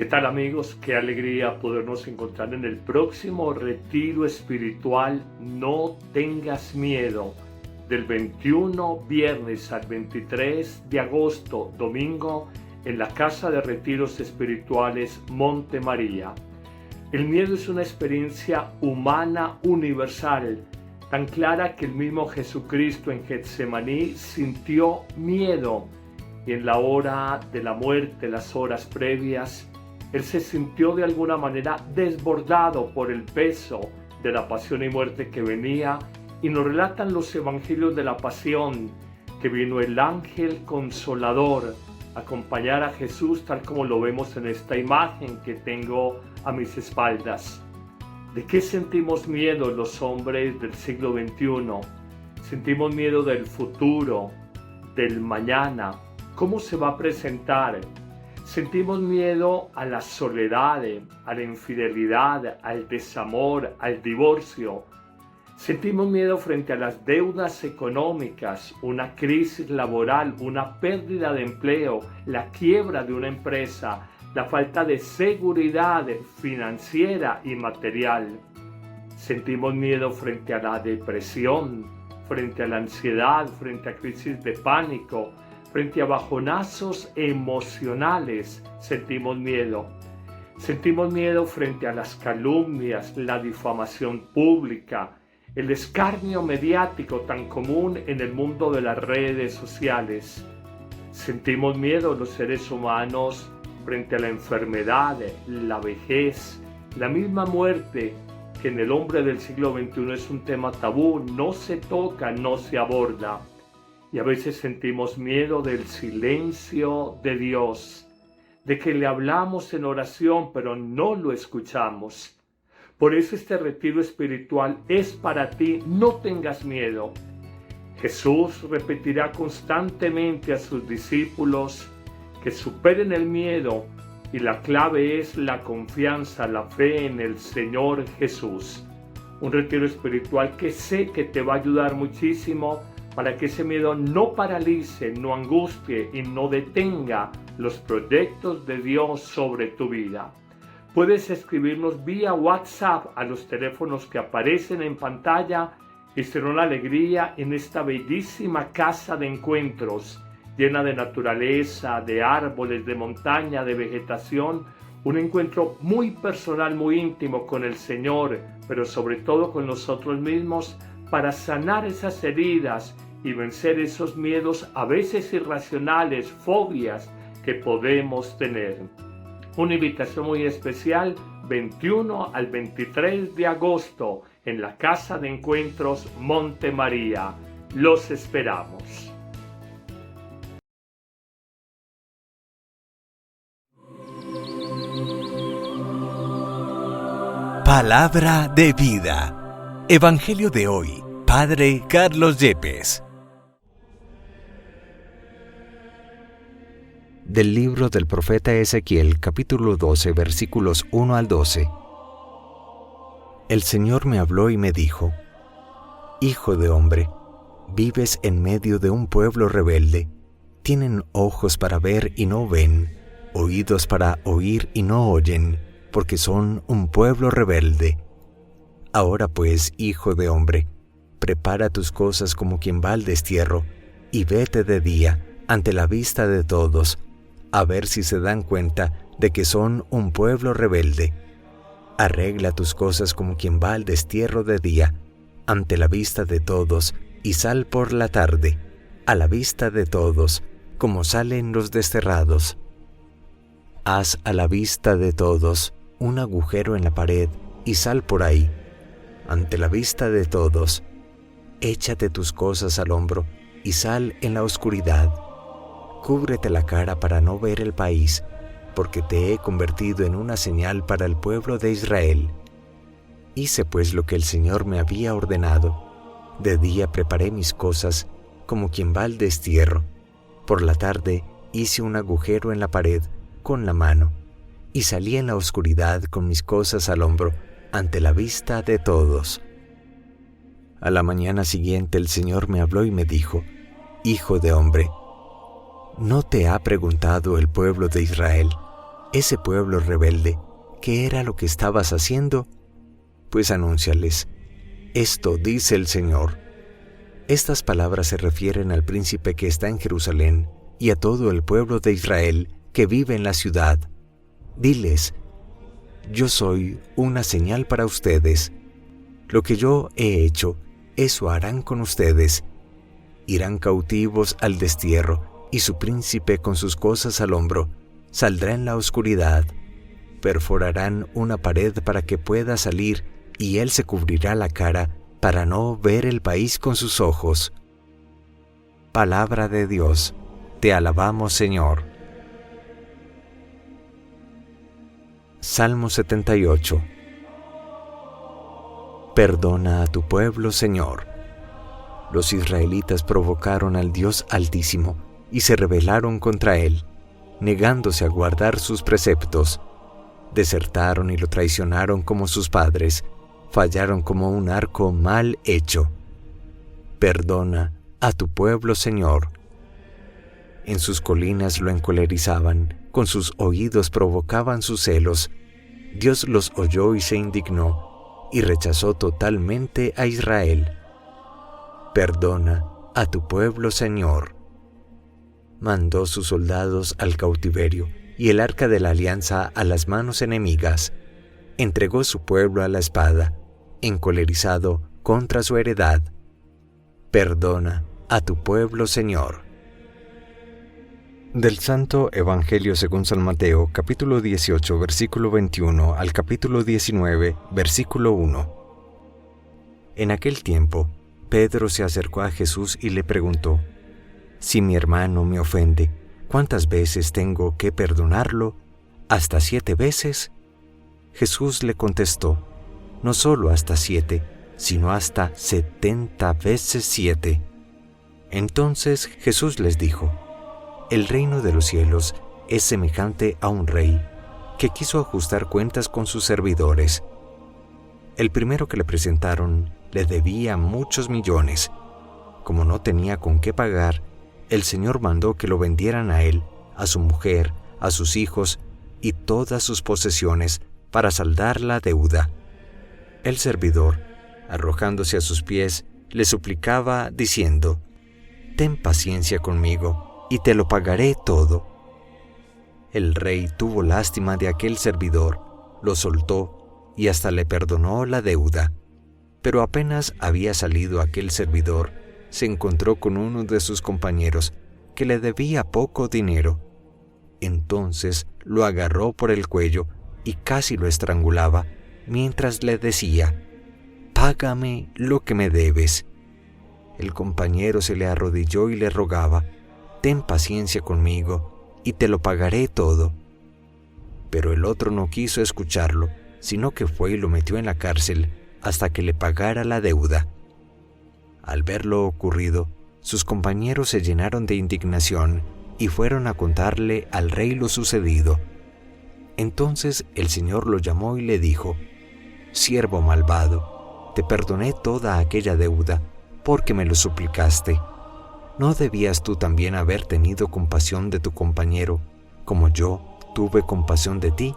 ¿Qué tal, amigos? Qué alegría podernos encontrar en el próximo retiro espiritual No tengas miedo, del 21 viernes al 23 de agosto, domingo, en la Casa de Retiros Espirituales Monte María. El miedo es una experiencia humana universal, tan clara que el mismo Jesucristo en Getsemaní sintió miedo, y en la hora de la muerte, las horas previas, Él se sintió de alguna manera desbordado por el peso de la pasión y muerte que venía, y nos relatan los evangelios de la pasión que vino el ángel consolador a acompañar a Jesús, tal como lo vemos en esta imagen que tengo a mis espaldas. ¿De qué sentimos miedo los hombres del siglo XXI? Sentimos miedo del futuro, del mañana, cómo se va a presentar. Sentimos miedo a la soledad, a la infidelidad, al desamor, al divorcio. Sentimos miedo frente a las deudas económicas, una crisis laboral, una pérdida de empleo, la quiebra de una empresa, la falta de seguridad financiera y material. Sentimos miedo frente a la depresión, frente a la ansiedad, frente a crisis de pánico, frente a bajonazos emocionales. Sentimos miedo. Sentimos miedo frente a las calumnias, la difamación pública, el escarnio mediático tan común en el mundo de las redes sociales. Sentimos miedo los seres humanos frente a la enfermedad, la vejez, la misma muerte, que en el hombre del siglo XXI es un tema tabú, no se toca, no se aborda. Y a veces sentimos miedo del silencio de Dios, de que le hablamos en oración pero no lo escuchamos. Por eso este retiro espiritual es para ti. No tengas miedo. Jesús repetirá constantemente a sus discípulos que superen el miedo, y la clave es la confianza, la fe en el Señor Jesús. Un retiro espiritual que sé que te va a ayudar muchísimo para que ese miedo no paralice, no angustie y no detenga los proyectos de Dios sobre tu vida. Puedes escribirnos vía WhatsApp a los teléfonos que aparecen en pantalla, y será una alegría en esta bellísima casa de encuentros, llena de naturaleza, de árboles, de montaña, de vegetación, un encuentro muy personal, muy íntimo con el Señor, pero sobre todo con nosotros mismos, para sanar esas heridas y vencer esos miedos a veces irracionales, fobias que podemos tener. Una invitación muy especial, 21 al 23 de agosto, en la Casa de Encuentros Monte María. Los esperamos. Palabra de vida. Evangelio de hoy. Padre Carlos Yepes. Del libro del profeta Ezequiel, capítulo 12, versículos 1 al 12. El Señor me habló y me dijo: Hijo de hombre, vives en medio de un pueblo rebelde. Tienen ojos para ver y no ven, oídos para oír y no oyen, porque son un pueblo rebelde. Ahora pues, hijo de hombre, prepara tus cosas como quien va al destierro, y vete de día ante la vista de todos, a ver si se dan cuenta de que son un pueblo rebelde. Arregla tus cosas como quien va al destierro de día, ante la vista de todos, y sal por la tarde, a la vista de todos, como salen los desterrados. Haz a la vista de todos un agujero en la pared, y sal por ahí, ante la vista de todos. Échate tus cosas al hombro, y sal en la oscuridad. Cúbrete la cara para no ver el país, porque te he convertido en una señal para el pueblo de Israel. Hice pues lo que el Señor me había ordenado. De día preparé mis cosas, como quien va al destierro. Por la tarde hice un agujero en la pared con la mano, y salí en la oscuridad con mis cosas al hombro, ante la vista de todos. A la mañana siguiente el Señor me habló y me dijo: Hijo de hombre, ¿no te ha preguntado el pueblo de Israel, ese pueblo rebelde, ¿qué era lo que estabas haciendo? Pues anúnciales, esto dice el Señor. Estas palabras se refieren al príncipe que está en Jerusalén y a todo el pueblo de Israel que vive en la ciudad. Diles, yo soy una señal para ustedes. Lo que yo he hecho, eso harán con ustedes. Irán cautivos al destierro, y su príncipe con sus cosas al hombro saldrá en la oscuridad. Perforarán una pared para que pueda salir, y él se cubrirá la cara para no ver el país con sus ojos. Palabra de Dios. Te alabamos, Señor. Salmo 78. Perdona a tu pueblo, Señor. Los israelitas provocaron al Dios Altísimo y se rebelaron contra Él, negándose a guardar sus preceptos. Desertaron y lo traicionaron como sus padres, fallaron como un arco mal hecho. Perdona a tu pueblo, Señor. En sus colinas lo encolerizaban, con sus oídos provocaban sus celos. Dios los oyó y se indignó, y rechazó totalmente a Israel. Perdona a tu pueblo, Señor. Mandó sus soldados al cautiverio y el arca de la alianza a las manos enemigas. Entregó su pueblo a la espada, encolerizado contra su heredad. Perdona a tu pueblo, Señor. Del Santo Evangelio según San Mateo, capítulo 18, versículo 21 al capítulo 19, versículo 1. En aquel tiempo, Pedro se acercó a Jesús y le preguntó, «Si mi hermano me ofende, ¿cuántas veces tengo que perdonarlo? ¿Hasta 7 veces?» Jesús le contestó, «No solo hasta 7, sino hasta 70 veces 7». Entonces Jesús les dijo, «El reino de los cielos es semejante a un rey que quiso ajustar cuentas con sus servidores. El primero que le presentaron le debía muchos millones. Como no tenía con qué pagar, el Señor mandó que lo vendieran a él, a su mujer, a sus hijos y todas sus posesiones para saldar la deuda. El servidor, arrojándose a sus pies, le suplicaba diciendo, «Ten paciencia conmigo, y te lo pagaré todo». El rey tuvo lástima de aquel servidor, lo soltó y hasta le perdonó la deuda. Pero apenas había salido aquel servidor, se encontró con uno de sus compañeros que le debía poco dinero. Entonces lo agarró por el cuello y casi lo estrangulaba, mientras le decía, «Págame lo que me debes». El compañero se le arrodilló y le rogaba, «Ten paciencia conmigo, y te lo pagaré todo». Pero el otro no quiso escucharlo, sino que fue y lo metió en la cárcel hasta que le pagara la deuda. Al ver lo ocurrido, sus compañeros se llenaron de indignación y fueron a contarle al rey lo sucedido. Entonces el Señor lo llamó y le dijo, «Siervo malvado, te perdoné toda aquella deuda porque me lo suplicaste. ¿No debías tú también haber tenido compasión de tu compañero, como yo tuve compasión de ti?»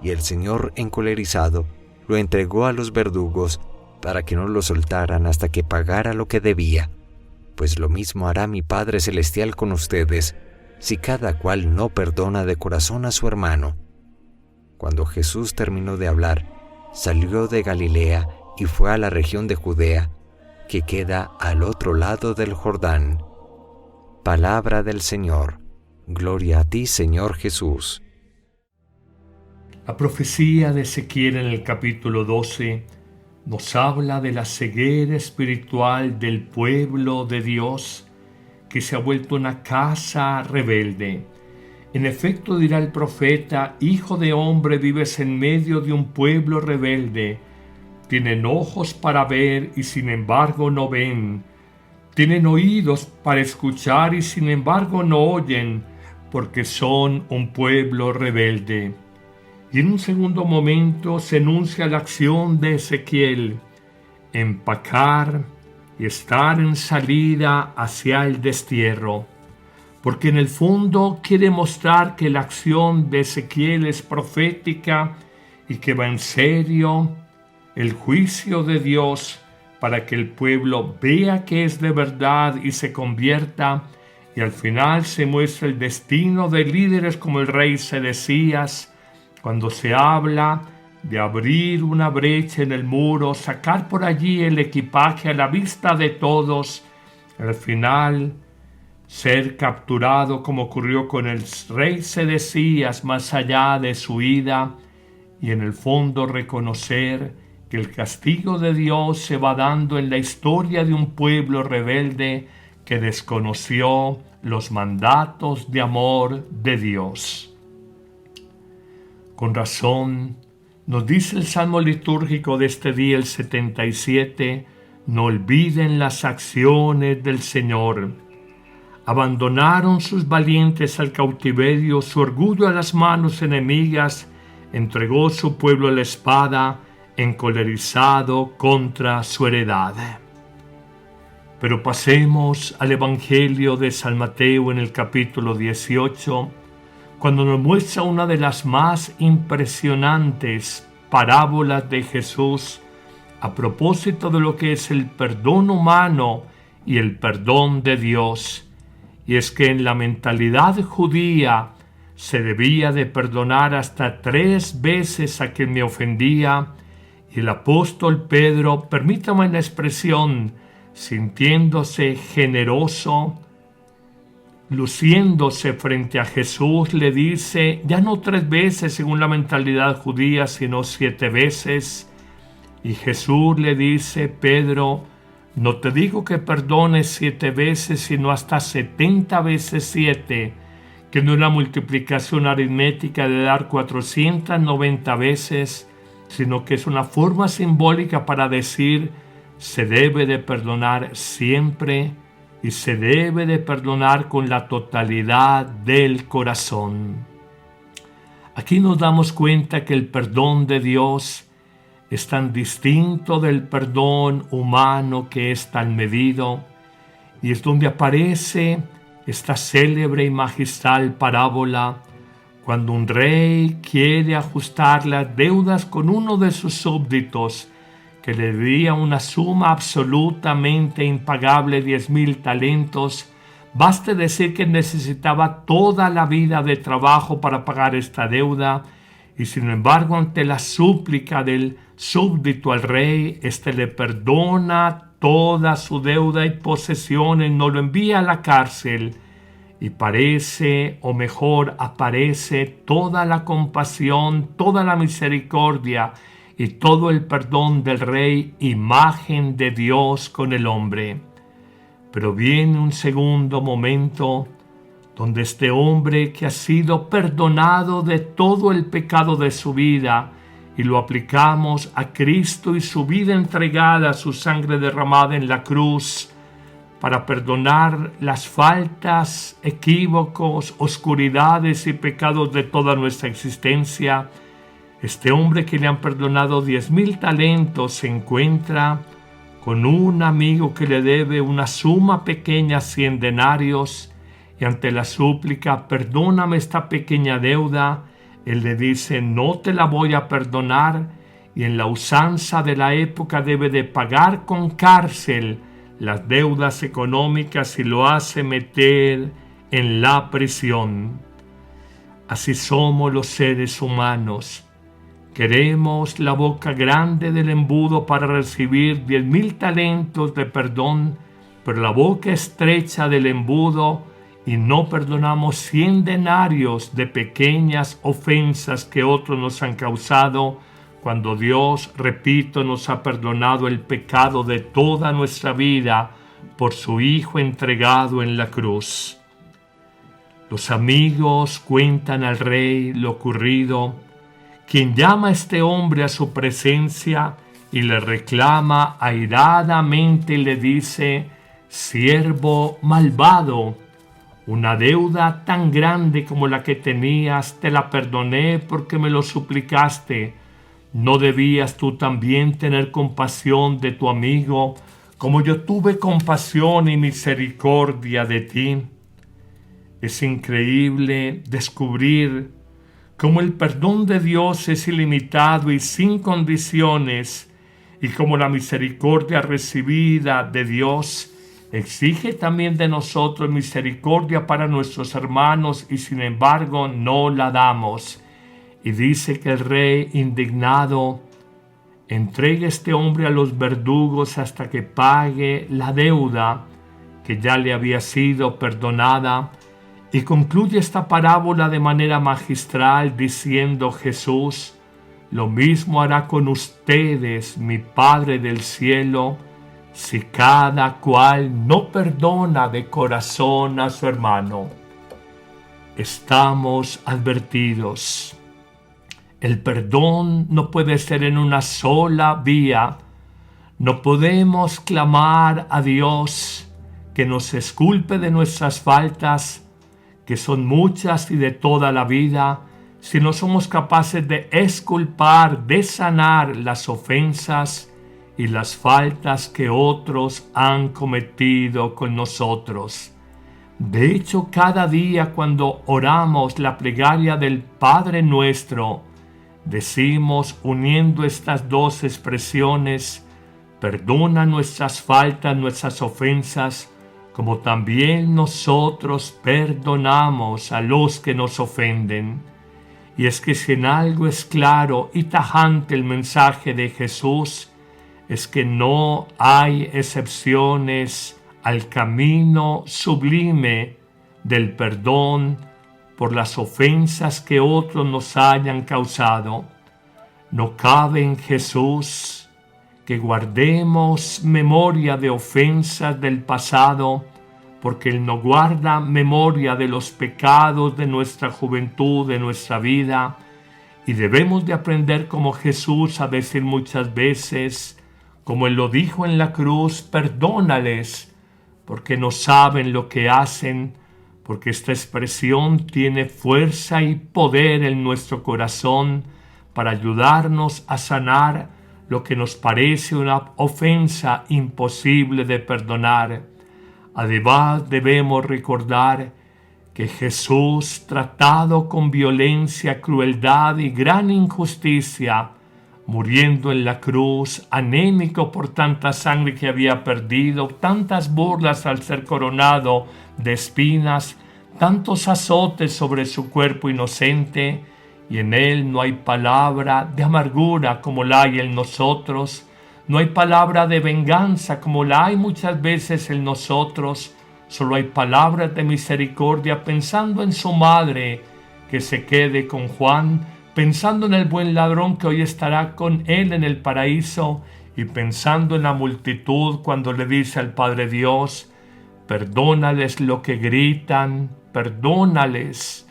Y el Señor, encolerizado, lo entregó a los verdugos para que no lo soltaran hasta que pagara lo que debía. Pues lo mismo hará mi Padre Celestial con ustedes, si cada cual no perdona de corazón a su hermano. Cuando Jesús terminó de hablar, salió de Galilea y fue a la región de Judea, que queda al otro lado del Jordán. Palabra del Señor. Gloria a ti, Señor Jesús. La profecía de Ezequiel en el capítulo 12 nos habla de la ceguera espiritual del pueblo de Dios que se ha vuelto una casa rebelde. En efecto, dirá el profeta, «Hijo de hombre, vives en medio de un pueblo rebelde. Tienen ojos para ver y sin embargo no ven. Tienen oídos para escuchar y sin embargo no oyen, porque son un pueblo rebelde». Y en un segundo momento se enuncia la acción de Ezequiel, empacar y estar en salida hacia el destierro. porque en el fondo quiere mostrar que la acción de Ezequiel es profética y que va en serio el juicio de Dios para que el pueblo vea que es de verdad y se convierta, y al final se muestra el destino de líderes como el rey Sedecías, cuando se habla de abrir una brecha en el muro, sacar por allí el equipaje a la vista de todos, al final ser capturado como ocurrió con el rey Sedecías más allá de su ida, y en el fondo reconocer que el castigo de Dios se va dando en la historia de un pueblo rebelde que desconoció los mandatos de amor de Dios. Con razón, nos dice el Salmo litúrgico de este día, el 77, no olviden las acciones del Señor. Abandonaron sus valientes al cautiverio, su orgullo a las manos enemigas, entregó su pueblo a la espada, encolerizado contra su heredad. Pero pasemos al Evangelio de San Mateo en el capítulo 18, cuando nos muestra una de las más impresionantes parábolas de Jesús a propósito de lo que es el perdón humano y el perdón de Dios. Y es que en la mentalidad judía se debía de perdonar hasta 3 veces a quien me ofendía, y el apóstol Pedro, permítame la expresión, sintiéndose generoso, luciéndose frente a Jesús, le dice, ya no 3 veces según la mentalidad judía, sino 7 veces. Y Jesús le dice, Pedro, no te digo que perdones 7 veces, sino hasta 70 veces 7, que no es la multiplicación aritmética de dar 490 veces, sino que es una forma simbólica para decir, se debe de perdonar siempre y se debe de perdonar con la totalidad del corazón. Aquí nos damos cuenta que el perdón de Dios es tan distinto del perdón humano que es tan medido, y es donde aparece esta célebre y magistral parábola cuando un rey quiere ajustar las deudas con uno de sus súbditos que le debía una suma absolutamente impagable, 10,000 talentos. Baste decir que necesitaba toda la vida de trabajo para pagar esta deuda, y sin embargo, ante la súplica del súbdito al rey, éste le perdona toda su deuda y posesiones, no lo envía a la cárcel, y parece, o mejor, aparece toda la compasión, toda la misericordia y todo el perdón del rey, imagen de Dios con el hombre. Pero viene un segundo momento donde este hombre que ha sido perdonado de todo el pecado de su vida, y lo aplicamos a Cristo y su vida entregada, su sangre derramada en la cruz, para perdonar las faltas, equívocos, oscuridades y pecados de toda nuestra existencia, este hombre que le han perdonado 10,000 talentos se encuentra con un amigo que le debe una suma pequeña, 100 denarios, y ante la súplica, perdóname esta pequeña deuda, él le dice, no te la voy a perdonar, y en la usanza de la época debe de pagar con cárcel las deudas económicas y lo hace meter en la prisión. Así somos los seres humanos. Queremos la boca grande del embudo para recibir 10,000 talentos de perdón, pero la boca estrecha del embudo, y no perdonamos 100 denarios de pequeñas ofensas que otros nos han causado, cuando Dios, repito, nos ha perdonado el pecado de toda nuestra vida por su Hijo entregado en la cruz. Los amigos cuentan al rey lo ocurrido, quien llama a este hombre a su presencia y le reclama airadamente y le dice, siervo malvado, una deuda tan grande como la que tenías te la perdoné porque me lo suplicaste. ¿No debías tú también tener compasión de tu amigo como yo tuve compasión y misericordia de ti? Es increíble descubrir cómo el perdón de Dios es ilimitado y sin condiciones, y cómo la misericordia recibida de Dios exige también de nosotros misericordia para nuestros hermanos, y sin embargo no la damos. Y dice que el rey, indignado, entrega a este hombre a los verdugos hasta que pague la deuda que ya le había sido perdonada. Y concluye esta parábola de manera magistral diciendo Jesús: lo mismo hará con ustedes mi Padre del cielo, si cada cual no perdona de corazón a su hermano. Estamos advertidos. El perdón no puede ser en una sola vía. No podemos clamar a Dios que nos exculpe de nuestras faltas, que son muchas y de toda la vida, si no somos capaces de exculpar, de sanar las ofensas y las faltas que otros han cometido con nosotros. De hecho, cada día cuando oramos la plegaria del Padre Nuestro, decimos, uniendo estas dos expresiones: perdona nuestras faltas, nuestras ofensas, como también nosotros perdonamos a los que nos ofenden. Y es que si en algo es claro y tajante el mensaje de Jesús, es que no hay excepciones al camino sublime del perdón por las ofensas que otros nos hayan causado. No cabe en Jesús que guardemos memoria de ofensas del pasado, porque Él no guarda memoria de los pecados de nuestra juventud, de nuestra vida, y debemos de aprender como Jesús a decir muchas veces, como Él lo dijo en la cruz: perdónales, porque no saben lo que hacen, porque esta expresión tiene fuerza y poder en nuestro corazón para ayudarnos a sanar lo que nos parece una ofensa imposible de perdonar. Además, debemos recordar que Jesús, tratado con violencia, crueldad y gran injusticia, muriendo en la cruz, anémico por tanta sangre que había perdido, tantas burlas al ser coronado de espinas, tantos azotes sobre su cuerpo inocente, y en Él no hay palabra de amargura como la hay en nosotros, no hay palabra de venganza como la hay muchas veces en nosotros, solo hay palabras de misericordia, pensando en su madre que se quede con Juan, pensando en el buen ladrón que hoy estará con él en el paraíso, y pensando en la multitud cuando le dice al Padre Dios: perdónales lo que gritan, perdónales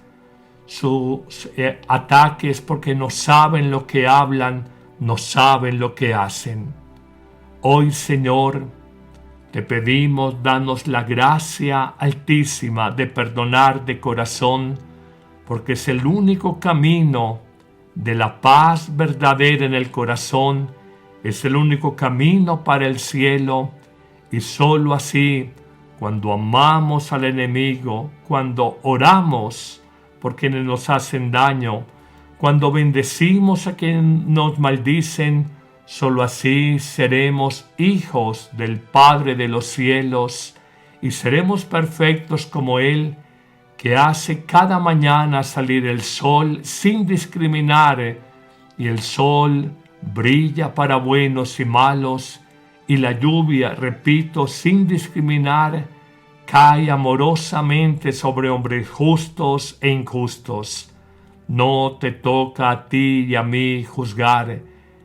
sus ataques, porque no saben lo que hablan, no saben lo que hacen. Hoy, Señor, te pedimos, danos la gracia altísima de perdonar de corazón, porque es el único camino de la paz verdadera en el corazón, es el único camino para el cielo, y sólo así, cuando amamos al enemigo, cuando oramos por quienes nos hacen daño, cuando bendecimos a quienes nos maldicen, solo así seremos hijos del Padre de los cielos y seremos perfectos como Él, que hace cada mañana salir el sol sin discriminar, y el sol brilla para buenos y malos, y la lluvia, repito, sin discriminar, cae amorosamente sobre hombres justos e injustos. No te toca a ti y a mí juzgar,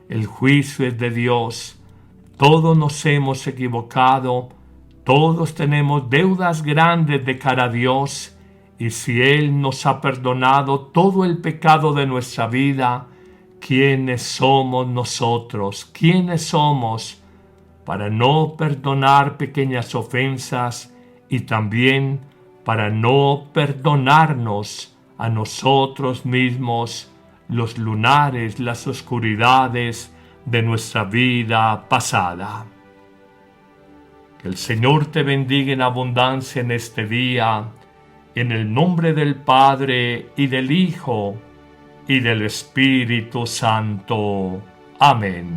el juicio es de Dios. Todos nos hemos equivocado, todos tenemos deudas grandes de cara a Dios, y si Él nos ha perdonado todo el pecado de nuestra vida, ¿quiénes somos nosotros? ¿Quiénes somos para no perdonar pequeñas ofensas y también para no perdonarnos a nosotros mismos los lunares, las oscuridades de nuestra vida pasada? Que el Señor te bendiga en abundancia en este día, En el nombre del Padre, y del Hijo, y del Espíritu Santo. Amén.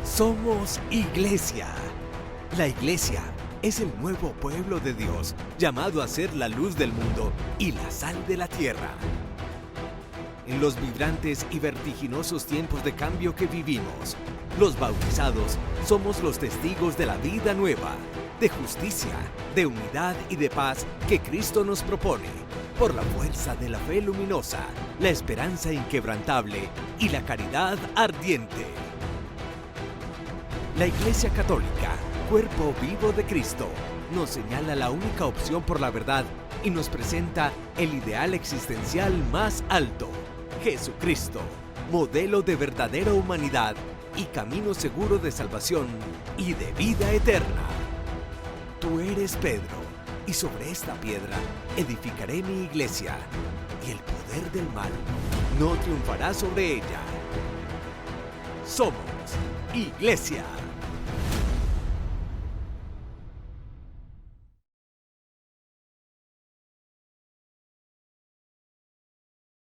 Somos Iglesia. La Iglesia es el nuevo pueblo de Dios, llamado a ser la luz del mundo y la sal de la tierra. En los vibrantes y vertiginosos tiempos de cambio que vivimos, los bautizados somos los testigos de la vida nueva, de justicia, de unidad y de paz que Cristo nos propone, por la fuerza de la fe luminosa, la esperanza inquebrantable y la caridad ardiente. La Iglesia Católica, cuerpo vivo de Cristo, nos señala la única opción por la verdad y nos presenta el ideal existencial más alto: Jesucristo, modelo de verdadera humanidad y camino seguro de salvación y de vida eterna. Tú eres Pedro, y sobre esta piedra edificaré mi iglesia, y el poder del mal no triunfará sobre ella. Somos Iglesia.